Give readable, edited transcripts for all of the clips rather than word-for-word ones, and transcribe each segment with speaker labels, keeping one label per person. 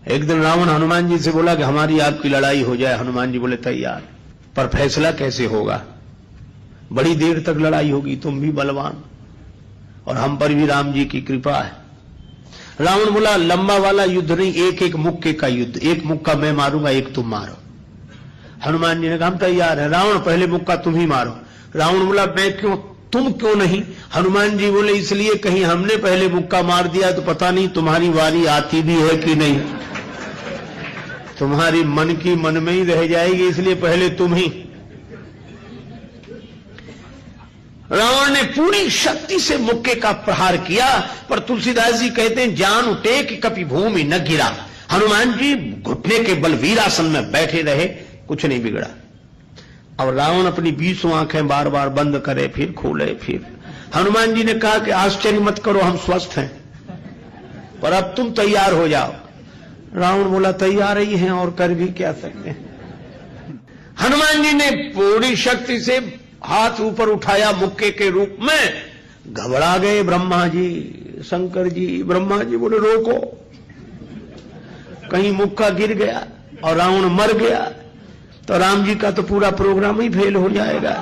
Speaker 1: एक दिन रावण हनुमान जी से बोला कि हमारी आपकी लड़ाई हो जाए। हनुमान जी बोले तैयार, पर फैसला कैसे होगा? बड़ी देर तक लड़ाई होगी, तुम भी बलवान और हम पर भी राम जी की कृपा है। रावण बोला लंबा वाला युद्ध नहीं, एक एक मुक्के का युद्ध, एक मुक्का मैं मारूंगा, एक तुम मारो। हनुमान जी ने कहा हम तैयार है। रावण पहले मुक्का तुम ही मारो। रावण बोला मैं क्यों, तुम क्यों नहीं? हनुमान जी बोले इसलिए कहीं हमने पहले मुक्का मार दिया तो पता नहीं तुम्हारी वारी आती भी है कि नहीं, तुम्हारी मन की मन में ही रह जाएगी, इसलिए पहले तुम ही। रावण ने पूरी शक्ति से मुक्के का प्रहार किया, पर तुलसीदास जी कहते हैं जान उठे कि कभी भूमि न गिरा। हनुमान जी घुटने के बल वीरासन में बैठे रहे, कुछ नहीं बिगड़ा। अब रावण अपनी 20 आंखें बार बार बंद करे, फिर खोले, फिर हनुमान जी ने कहा कि आश्चर्य मत करो, हम स्वस्थ हैं, पर अब तुम तैयार हो जाओ। रावण बोला तैयार ही हैं और कर भी क्या सकते हैं। हनुमान जी ने पूरी शक्ति से हाथ ऊपर उठाया मुक्के के रूप में। घबरा गए ब्रह्मा जी, शंकर जी। ब्रह्मा जी बोले रोको, कहीं मुक्का गिर गया और रावण मर गया तो राम जी का तो पूरा प्रोग्राम ही फेल हो जाएगा।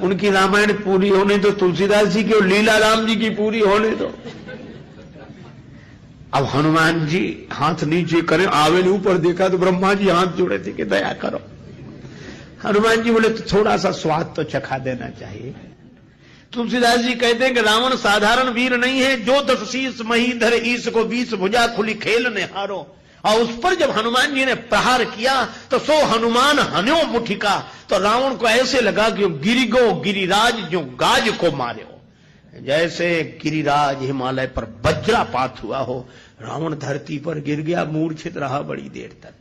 Speaker 1: उनकी रामायण पूरी होने दो, तुलसीदास जी की और लीला राम जी की पूरी होने दो। अब हनुमान जी हाथ नीचे करें, आवे ने ऊपर देखा तो ब्रह्मा जी हाथ जोड़े थे कि दया करो। हनुमान जी बोले तो थोड़ा सा स्वाद तो चखा देना चाहिए। तुलसीदास जी कहते हैं कि रावण साधारण वीर नहीं है, जो 10 शीस मही धर ईस को 20 भुजा खुली खेल ने हारो। और उस पर जब हनुमान जी ने प्रहार किया तो सो हनुमान हन्यो मुठिका, तो रावण को ऐसे लगा कि गिरिगो गिरिराज जो गाज को मारे हो, जैसे गिरिराज हिमालय पर वज्रापात हुआ हो। रावण धरती पर गिर गया, मूर्छित रहा बड़ी देर तक।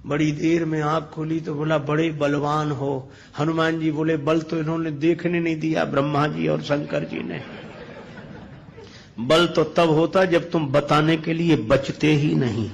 Speaker 1: बड़ी देर में आंख खोली तो बोला बड़े बलवान हो। हनुमान जी बोले बल तो इन्होंने देखने नहीं दिया, ब्रह्मा जी और शंकर जी ने। बल तो तब होता जब तुम बताने के लिए बचते ही नहीं।